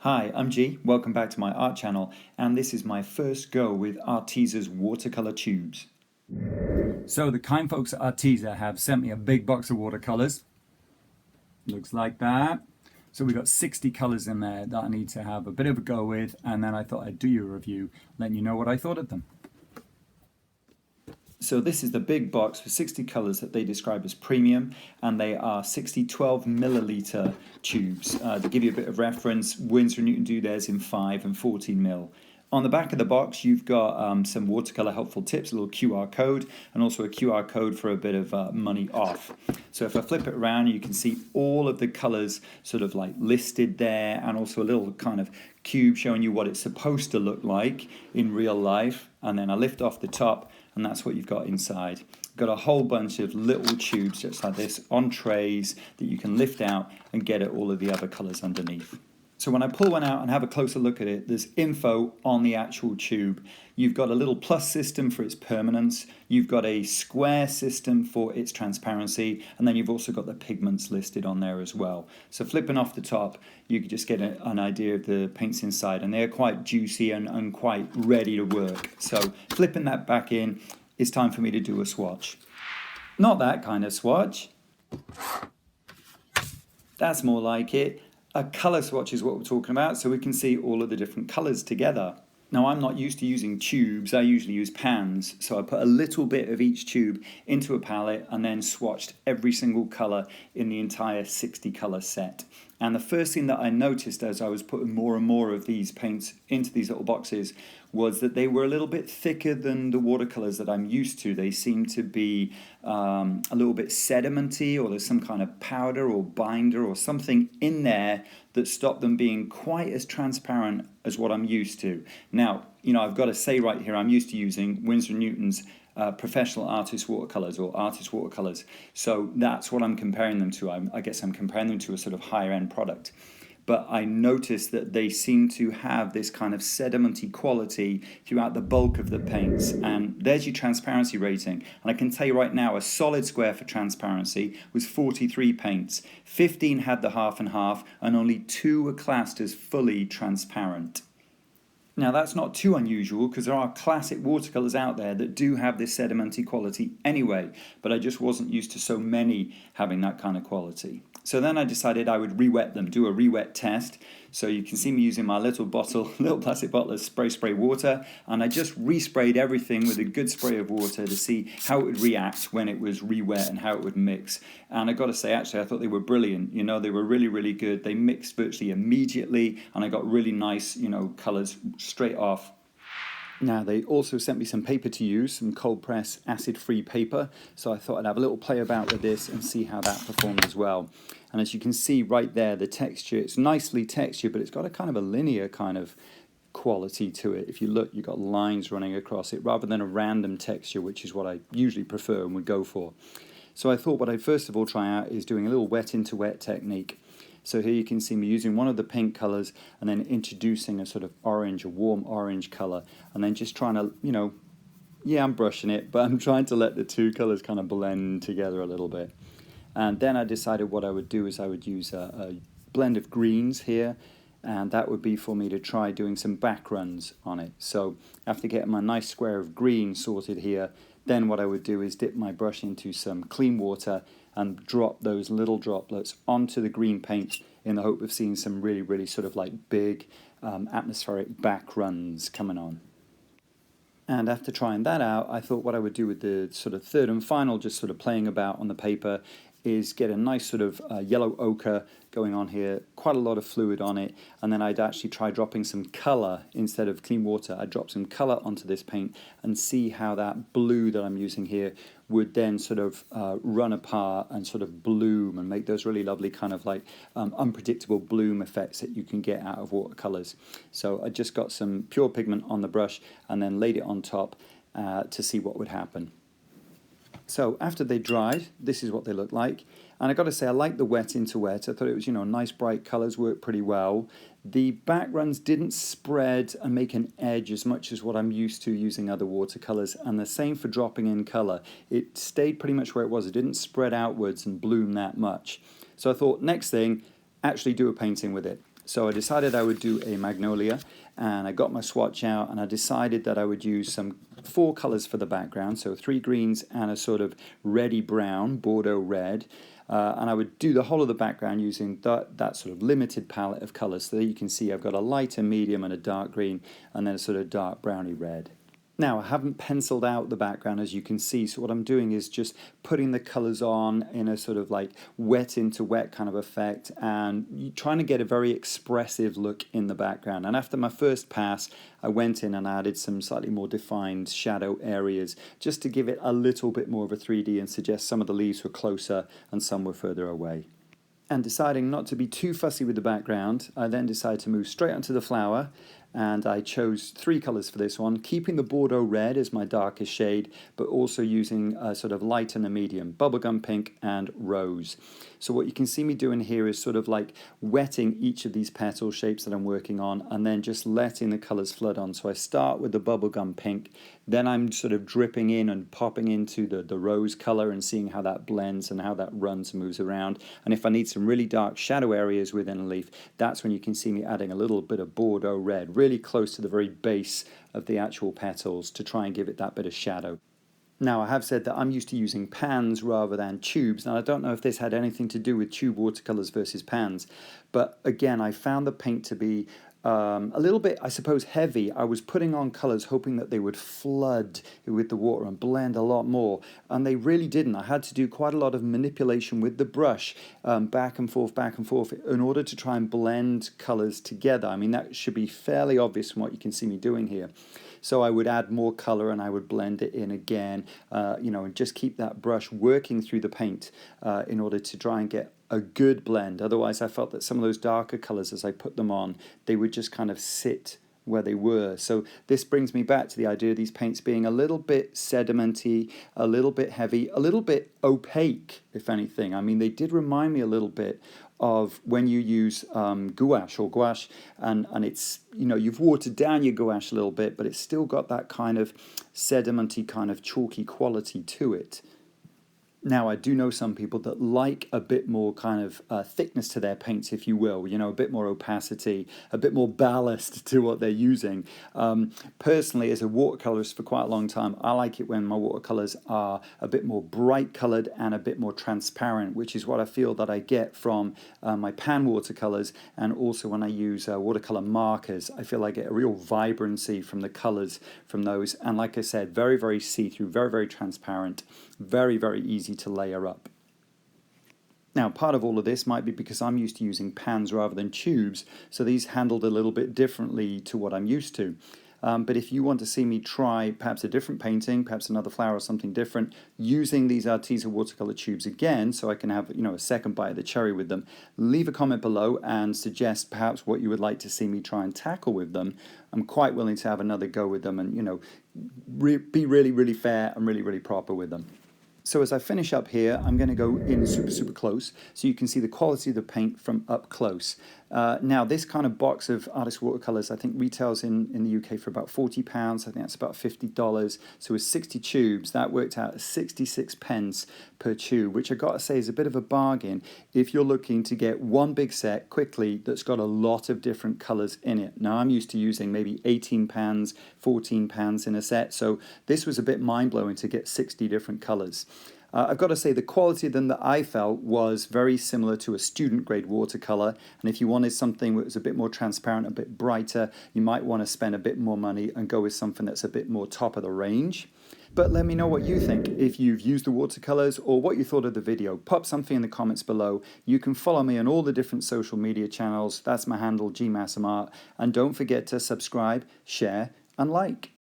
Hi, I'm G. Welcome back to my art channel, and this is my first go with ARTEZA's watercolor tubes. So the kind folks at ARTEZA have sent me a big box of watercolors. Looks like that. So we've got 60 colors in there that I need to have a bit of a go with, and then I thought I'd do you a review, letting you know what I thought of them. So this is the big box with 60 colors that they describe as premium, and they are 60 12 milliliter tubes. To give you a bit of reference, Winsor & Newton do theirs in 5 and 14 mil. On the back of the box, you've got some watercolor helpful tips, a little QR code, and also a QR code for a bit of money off. So if I flip it around, you can see all of the colors sort of like listed there, and also a little kind of cube showing you what it's supposed to look like in real life. And then I lift off the top, and that's what you've got inside. Got a whole bunch of little tubes just like this on trays that you can lift out and get at all of the other colors underneath. So when I pull one out and have a closer look at it, there's info on the actual tube. You've got a little plus system for its permanence, you've got a square system for its transparency, and then you've also got the pigments listed on there as well. So flipping off the top, you can just get an idea of the paints inside, and they're quite juicy and quite ready to work. So flipping that back in, it's time for me to do a swatch. Not that kind of swatch. That's more like it. A color swatch is what we're talking about, so we can see all of the different colors together. Now, I'm not used to using tubes, I usually use pans, so I put a little bit of each tube into a palette and then swatched every single color in the entire 60 color set. And the first thing that I noticed as I was putting more and more of these paints into these little boxes was that they were a little bit thicker than the watercolors that I'm used to. They seem to be a little bit sedimenty, or there's some kind of powder or binder or something in there that stopped them being quite as transparent as what I'm used to. Now, you know, I've got to say right here, I'm used to using Winsor & Newton's professional artist watercolors or artist watercolors. So that's what I'm comparing them to. I guess I'm comparing them to a sort of higher end product. But I noticed that they seem to have this kind of sedimenty quality throughout the bulk of the paints. And there's your transparency rating. And I can tell you right now, a solid square for transparency was 43 paints. 15 had the half and half, and only 2 were classed as fully transparent. Now that's not too unusual, because there are classic watercolors out there that do have this sedimenty quality anyway, but I just wasn't used to so many having that kind of quality. So then I decided I would re-wet them, do a re-wet test. So you can see me using my little plastic bottle of spray water, and I just re-sprayed everything with a good spray of water to see how it would react when it was re-wet and how it would mix. And I got to say, actually, I thought they were brilliant. You know, they were really, really good. They mixed virtually immediately, and I got really nice, you know, colors straight off. Now, they also sent me some paper to use, some cold press acid-free paper, so I thought I'd have a little play about with this and see how that performed as well. And as you can see right there, the texture, it's nicely textured, but it's got a kind of a linear kind of quality to it. If you look, you've got lines running across it, rather than a random texture, which is what I usually prefer and would go for. So I thought what I'd first of all try out is doing a little wet into wet technique. So here you can see me using one of the pink colors and then introducing a sort of orange, a warm orange color, and then just trying to, you know, yeah, I'm brushing it, but I'm trying to let the two colors kind of blend together a little bit. And then I decided what I would do is I would use a blend of greens here, and that would be for me to try doing some backruns on it. So after getting my nice square of green sorted here, then what I would do is dip my brush into some clean water and drop those little droplets onto the green paint in the hope of seeing some really, really sort of like big atmospheric backruns coming on. And after trying that out, I thought what I would do with the sort of third and final, just sort of playing about on the paper, is get a nice sort of yellow ochre going on here, quite a lot of fluid on it, and then I'd actually try dropping some colour instead of clean water. I'd drop some colour onto this paint and see how that blue that I'm using here would then sort of run apart and sort of bloom and make those really lovely kind of like unpredictable bloom effects that you can get out of watercolours. So I just got some pure pigment on the brush and then laid it on top to see what would happen. So after they dried, this is what they look like. And I got to say, I like the wet into wet. I thought it was, you know, nice bright colors, worked pretty well. The backruns didn't spread and make an edge as much as what I'm used to using other watercolors. And the same for dropping in color. It stayed pretty much where it was. It didn't spread outwards and bloom that much. So I thought, next thing, actually do a painting with it. So I decided I would do a Magnolia, and I got my swatch out, and I decided that I would use some 4 colors for the background, so 3 greens and a sort of reddy brown, Bordeaux red. And I would do the whole of the background using that sort of limited palette of colors. So that you can see I've got a light, a medium, and a dark green, and then a sort of dark browny red. Now, I haven't penciled out the background, as you can see, so what I'm doing is just putting the colours on in a sort of like wet into wet kind of effect, and trying to get a very expressive look in the background. And after my first pass, I went in and added some slightly more defined shadow areas, just to give it a little bit more of a 3D and suggest some of the leaves were closer and some were further away. And deciding not to be too fussy with the background, I then decided to move straight onto the flower, and I chose 3 colours for this one, keeping the Bordeaux red as my darkest shade, but also using a sort of light and a medium, bubblegum pink and rose. So what you can see me doing here is sort of like wetting each of these petal shapes that I'm working on, and then just letting the colours flood on. So I start with the bubblegum pink, then I'm sort of dripping in and popping into the rose colour and seeing how that blends and how that runs and moves around. And if I need some really dark shadow areas within a leaf, that's when you can see me adding a little bit of Bordeaux red, really close to the very base of the actual petals to try and give it that bit of shadow. Now, I have said that I'm used to using pans rather than tubes, and I don't know if this had anything to do with tube watercolors versus pans, but again, I found the paint to be a little bit, I suppose, heavy. I was putting on colors hoping that they would flood with the water and blend a lot more, and they really didn't. I had to do quite a lot of manipulation with the brush, back and forth, in order to try and blend colors together. I mean, that should be fairly obvious from what you can see me doing here. So I would add more color and I would blend it in again, and just keep that brush working through the paint in order to try and get a good blend. Otherwise, I felt that some of those darker colors, as I put them on, they would just kind of sit where they were. So this brings me back to the idea of these paints being a little bit sedimenty, a little bit heavy, a little bit opaque, if anything. I mean, they did remind me a little bit of when you use gouache, and it's, you've watered down your gouache a little bit, but it's still got that kind of sedimenty, kind of chalky quality to it. Now, I do know some people that like a bit more kind of thickness to their paints, if you will, a bit more opacity, a bit more ballast to what they're using. Personally, as a watercolorist for quite a long time, I like it when my watercolors are a bit more bright colored and a bit more transparent, which is what I feel that I get from my pan watercolors, and also when I use watercolor markers. I feel I get a real vibrancy from the colors from those, and like I said, very, very see-through, very, very transparent, very, very easy to layer up. Now, part of all of this might be because I'm used to using pans rather than tubes, so these handled a little bit differently to what I'm used to. But if you want to see me try perhaps a different painting, perhaps another flower or something different, using these ARTEZA watercolor tubes again, so I can have a second bite of the cherry with them, leave a comment below and suggest perhaps what you would like to see me try and tackle with them. I'm quite willing to have another go with them and be really, really fair and really, really proper with them. So as I finish up here, I'm going to go in super, super close so you can see the quality of the paint from up close. Now, this kind of box of artist watercolors, I think retails in the UK for about £40. I think that's about $50. So with 60 tubes, that worked out at 66 pence per tube, which I got to say is a bit of a bargain if you're looking to get one big set quickly that's got a lot of different colors in it. Now, I'm used to using maybe 18 pans, 14 pans in a set, so this was a bit mind-blowing to get 60 different colors. I've got to say the quality of them that I felt was very similar to a student grade watercolor, and if you wanted something that was a bit more transparent, a bit brighter, you might want to spend a bit more money and go with something that's a bit more top of the range. But let me know what you think. If you've used the watercolors or what you thought of the video, pop something in the comments below. You can follow me on all the different social media channels. That's my handle, gmassamart, and don't forget to subscribe, share, and like.